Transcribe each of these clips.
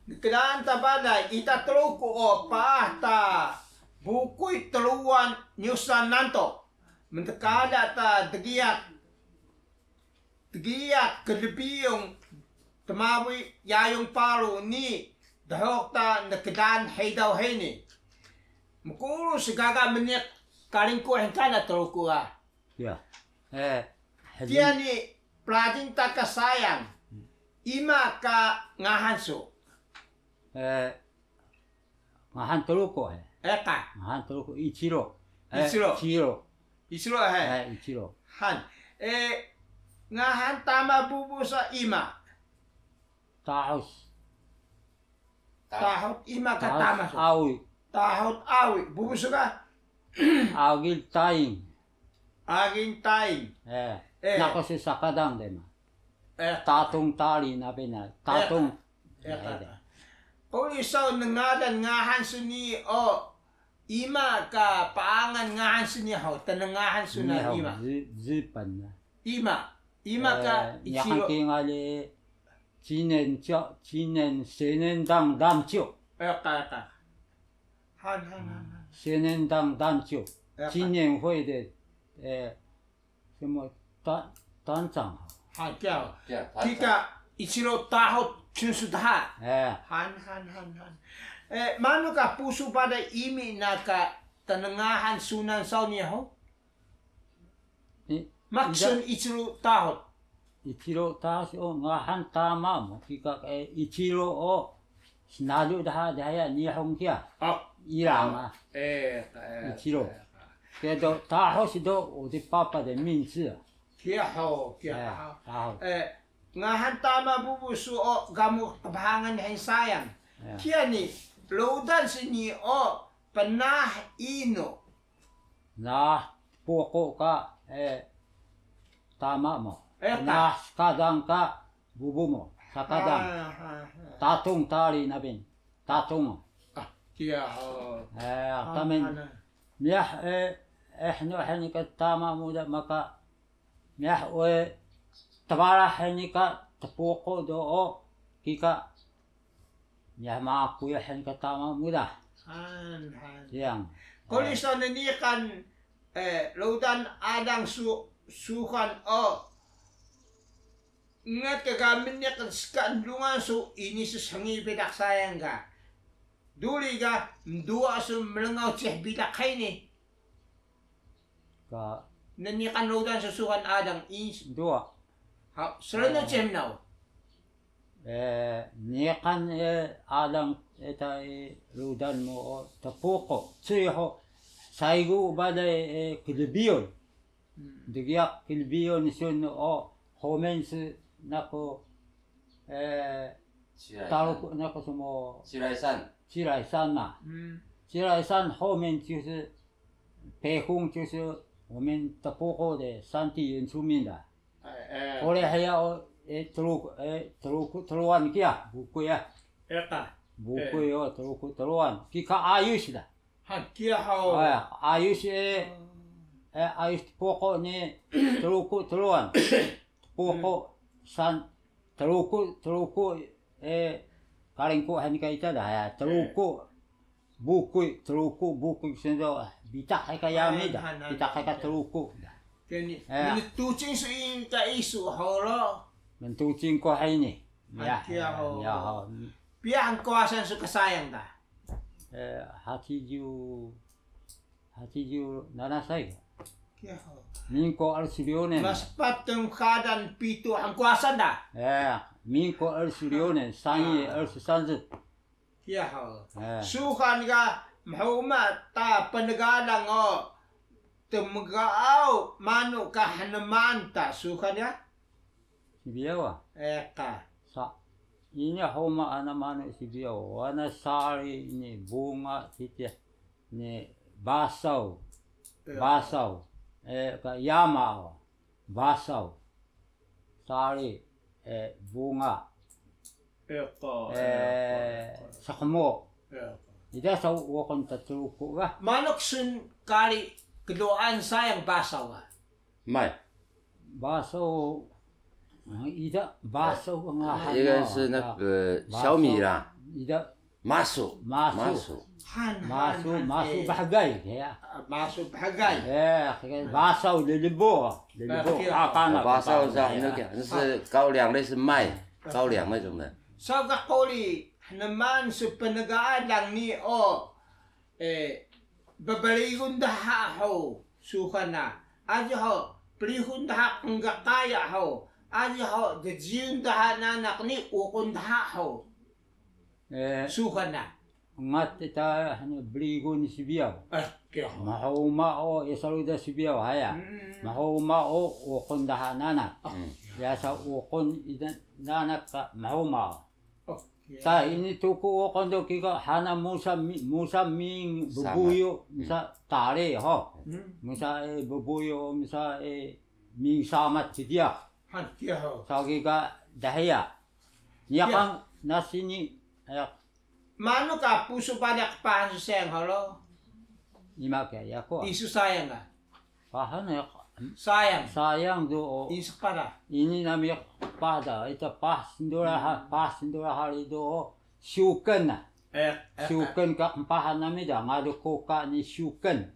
Kenaan tabada ita teluku o pahta bukui teluan nyusan nanto mentekada ta tegiak kedebiyong temawi yayong palu ni dahok ta nekedan heidaw heini mukulu segaga menek kalingku hengkana teluku ha ya dia ni plading ta kasayang ima ka ngahansu ngahan teluko eka ngahan teluko Ichiro Ichiro he Ichiro han ngahan tama bubu sa ima tahus tahut ima ka tama so awi tahut awi bubu suka agil taing aging taing nako si sakadang dema tatung tali na bina tatung Polisaw nangadan ngahan suni o ima ka paangan ngahan suni ho tanangahan suna ima zipan na ima ka Ichiro yakan kingali jinen senendang damcho eka han senendang damcho jinen hui de什么单长han kiao kika Ichiro tahut chunsudah han mano ka puso pada imi na ka tanangahan sunan saw niya ho maksun Ichiro tahut Ichiro tahus o ngahan tama mo kika Ichiro o sinalo dahaya nihong kia irama Ichiro kedo tahus do o de papa de minzi kia ho ngahan tama bubusu o gamu kabahangan hay sayang kia ni laudan sini o panah ino nah poko ka tama mo nah kadang ka bubu mo sakadang tatung tali nabin tatung kia ho tamen miah ehno hani ka tama mo da maka miah tabara hani ka tapoko do o kika ya maaku ya hen ka tama muda yang kolisa nanikan laudan adang sukan o ngat kagamin niya kan skandungan so ini susangi bidak sayang ka duli ka mdua so melengaw ceh bidak kay ni ka nanikan laudan susukan adang is dua selalu cem now. Nikan alang eta ludan mo tapoko tsuyo saigo bada kilbiyon digiak kilbiyon sun o homens nako talo nako sumo Shiraisan na Shiraisan homen jusu pehung jusu homen tapoko de santi yunsuminda oleh haya teruan kia buku ya buku yo teruan kika ayus dah kia hao ayus ayus pokok ni teruan pokok san teruku kalingku hani kaita dah ya buku sendo bitak kaya meda bitak kaya teruku Kani menitucing suing ka isu holo mentucing ko hay ni ya piang kuasan su kasayang ta 87 nanasay kia ho mingko alsilionen mas pateng kadan pitu ang kuasan da mingko alsilionen sangi alsanzut kia ho sukan ga mahuma ta penegadang o temgaaw manu ka hanaman ta sukan ya sibiyawa eka sa ini homa ana manu sibiyawa wana sari ni bunga titia ni basau ka yama basau sari bunga eka sakmo ida sa wakon tatruko ga manok sun kali kedoaan sayang basaw mai basaw 一个是那个小米啦，麻薯بحقايق هي masuk bahagai bahasa lilibo akan bahasa那个那是高粱，类似麦高粱那种的。So kakoli naman sa panag-aalang ni babaligon daha ho suka na aja ho prihun daha ang kaya ho aja ho dejiyun daha nanak ni ukon daha ho suka na ngat ita beligon sibiaw mahuma isaluda sibiaw haya mahuma ukon daha nanak yasa ukon idan nanak mahuma sa ini tuku ukon do kika hana musa ming bubuyo misa tare ho misa bubuyo misa ming samat sidia sa kika dahaya yakang nasini mano ka puso pa nakpahan sa sayang halo ima kaya ko isu sayang ka pahan sayang do isu para ini nami pada ita pas ndora hari do syuken syuken ka pahan nami da ngado ko ka ni syuken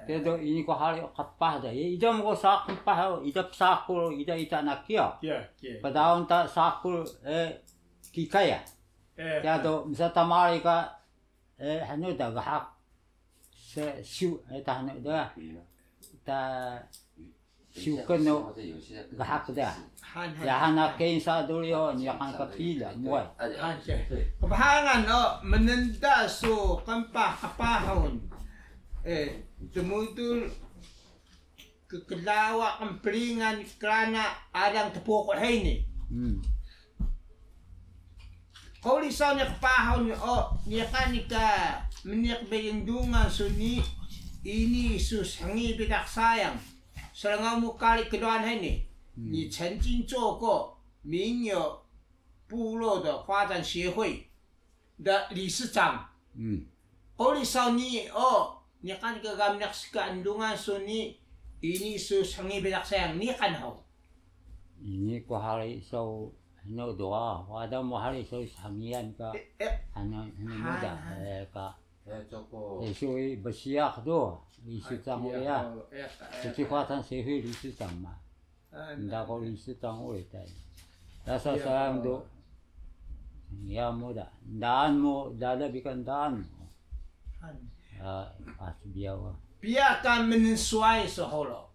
kedo ini ko hari kapah da ida mo sa kapah ida sakul ida nakia padaon ta sakul kikaya kedo misa tamari ka hanu da gahak se syu ta hanu da ta syuken no gahak da ya hana kensa dulyo ni akan kapila muay kapahangan menenda so kapahon tumutul kekelawa kempelingan kerana adang tepuk ini kau risau ni kapahon ni akan nika meniak belindungan suni ini sus hangi bidak sayang selangau mukali keduan ini你曾经做过民有部落的发展协会的理事长。Kalau ni ni kan kegamnak sekandungan suni ini susangi bedak sayang ni kan ho. Ini ko hari so no doa, wada mo hari so sangian ka ano muda ka. So besiak do, lisu tang ya. Suci kuatan sehui lisu tang ma. Nda ko lisu tang oi tai. Rasa sayang do. Ya muda. Daan mo dada bikan daan mo. Biarkan menyesuai seholo.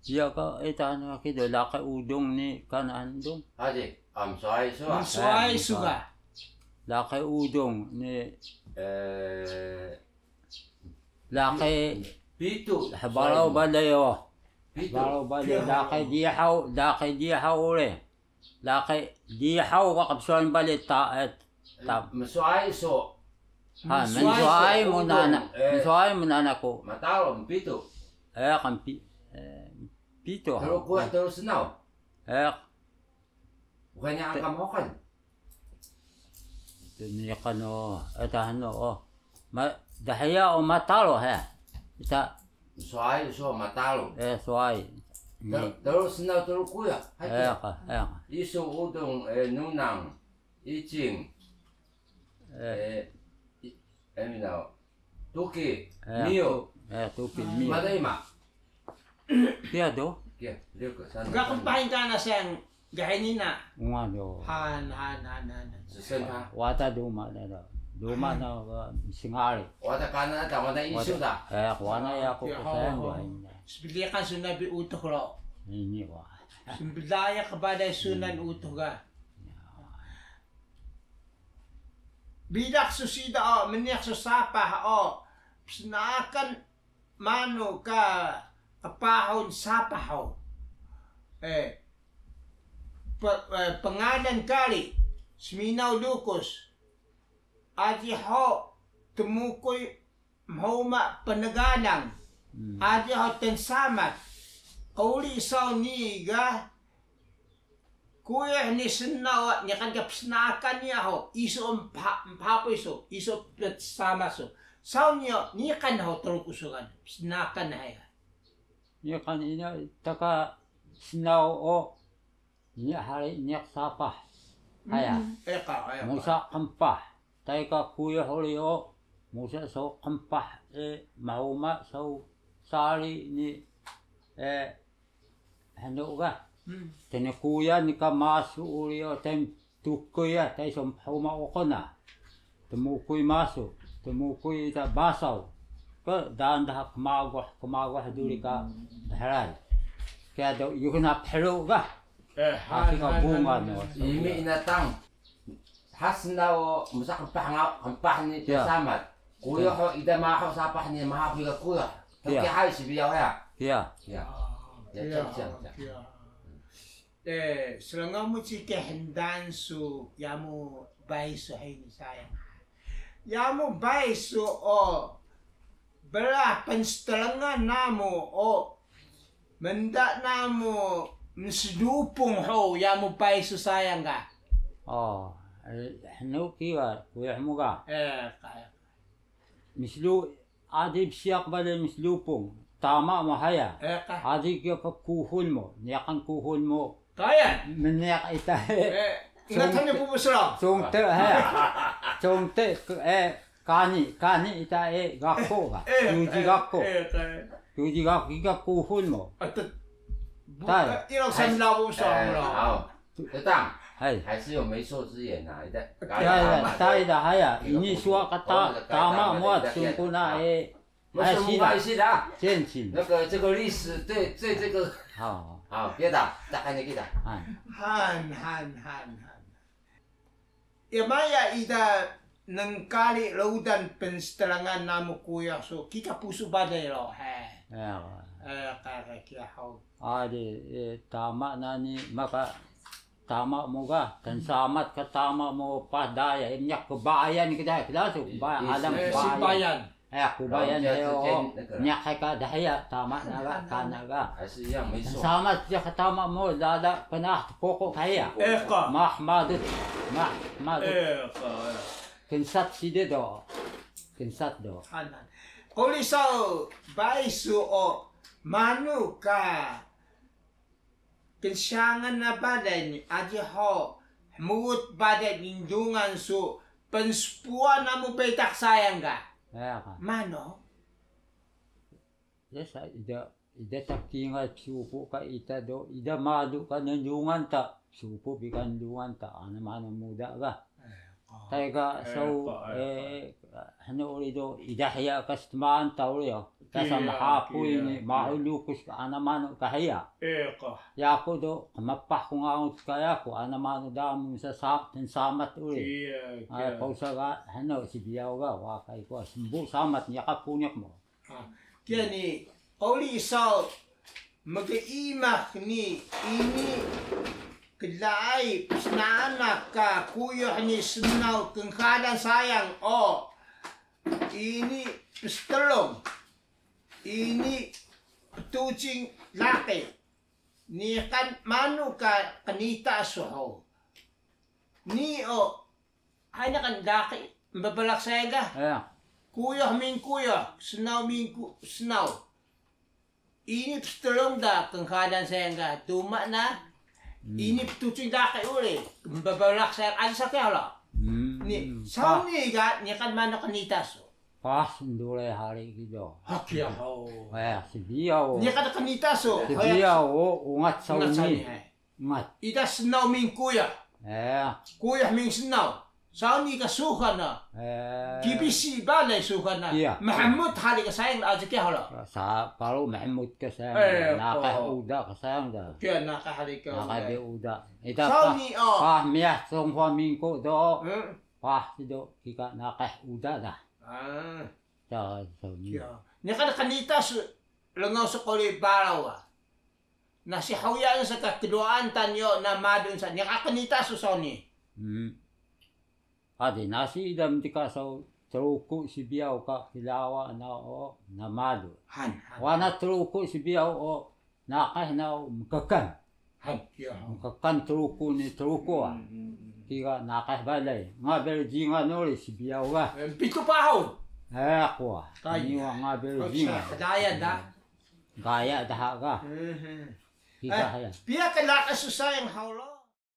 Dia ka etana ke do laka udong ni kan andong. Adik, suai suah. Menyesuai suka. Laka udong ni laka pitu. Habalaw balayo. Habalaw balayo laka dihaw ule. Laka dihaw ka kapsuan balit ta Mensuai so. Mensuai mo nana ko. Matalo pitu. Kan pito. Terus kuat terus senau. Bukannya angka mokan. Ini kan etahan dahaya matalo ha. Kita suai so matalo. Suai. Terus senau terus kuya. Isu udong nunang icing. Eminau. Tuki. Mio. Tuki mio. Madaima. Dia do. Dia ke sana. Gakampahin ka na siyang gahenin na. Nga do. Han. Sesenta. Wata duma na do. Duma na singali. Wata kana da wata isu da. Wana ya ko sayang do. Sebelah kan sunan biutok lo. Ini wa. Sebelah kepada sunan utok ka. Bidak susida meniak susapa psnakan mano ka kapahon sapa pengadan kali seminaw lukus aji temukoy mahuma penagalang aji tensamat kauli isaw niga kuya ni senaw ni kan kapsnakan niya iso papo iso sama so saw niya ni kan terus kusugan psnakan na ya ni kan ina taka senaw Ini hari ini sapah. Ayah. Musa kempah. Taika kuya holio. Musa so kempah mauma so sali ni hanuga. Tene kuya ni ka masu ulio tem tukuya tai som hauma okona. Temukui masu. Temukui ta basau. Ke dan dah kemagwah duri ka harai. Kaya do yuna pelu ga. Ka bunga no. Imi inatang. Hasnao musa kempah ni samat. Kuya ho ida maho sapah ni maho ka kuya. Tapi hai si biau ya. Ya. Ya. Selangau mu cike hendan su yamu bai su hai ni sayang. Yamu bai su o belah penstelengan namu o mendak namu msidupung ho yamu bai su sayang ga. Oh, hanu kiwa kuya muga. Kaya. Mislu adib siak bale mislupung. Tama mahaya. Adik yo kuhul mo, niyakan kuhul mo. Kaya. Meniak ita. Ingatan niyo po sila. Sungte Sungte kani ita gakko ga. Yuji gakko. Yuji gakko ika kuhul mo. Tai. Ilo san lao sa mo. 好，学长，还是有媒妁之言呐，tai da haya. Ini suak kata tama muat sungkuna 没关系的啊。见情。那个这个历史对这个好，别打，打开你给打。Han. Maya ida nang kali laudan penstelangan namu kuya so kika pusu badai lo. Kaya kia hau. Tama nani maka tama mo ga kan samat ka tama mo padaya imyak kebayan kita tu alam bayan. Kubayan ayo nyak ka dahaya tama naga kanaga. 还是一样没错。 Samat ya tama mo dada panah pokok kaya. Mahmadut. Kinsat side do. Kinsat do. Kuli sao baisu o manu ka kensangan na badai ni aja ho muut badai lindungan su penspuan namu petak sayang ga. Mano? Yes, ida takinga supo ka ita do ida madu ka nandungan ta supo bikan dungan ta ana mano muda ga. Taiga so hano do ida haya kastman tawrio kasa mahapoy ni maulukus ka ana mano kahaya. Ya ko do mapah ko nga kaya ko ana mano dam sa samat uli. Ay pausa ga hano si biyaw ga wa kay ko simbu samat niya ka punyak mo. Kaya ni kauli isaw mag-iimah ni ini kedai pesnaanak ka kuyo ni senaw kengkadan sayang o ini pestelong ini petucing laki ni kan manu ka kanita soho ni o hanya kan laki babalak saya ga kuyo senaw senaw ini pestelong da kengkadan saya ga tuma na ini petucing laki uli babalak saya ada sakya lo ni sao ni ga ni kan manu kanita so Pas ndule hari gitu. Hakia ho. Si biau. Ni kata kanita so. Si biau ungat sauni. Ungat. Ida senaw ming kuya. Kuya ming senaw. Sauni ka sukan na. Kibisi balay sukan na. Mahamud hari ka sayang aja kya hala. Sa paru mahamud ka sayang. Nakauda ka sayang da. Kya nakahari ka. Nakauda. Ida sauni oh. Miyah songwa ming ko do. Sido kika nakauda da. Ni kada kanita langaw sa kuli baraw na si hawyan sa kakeduaan tanyo na madun sa ni kakanita sa soni. Adi nasi idam tika sa truko si biyaw ka hilawa na o na madu. Wana truko si biyaw o nakah na mkakan. Mkakan truko ni truko Kika nakah balay. Nga berjinga nori si biyaw ga. Pito pahon. Ako. Niwa nga berjinga. Gaya da. Gaya da ga. Hika haya. Pia ka lakas sa sayang haulo.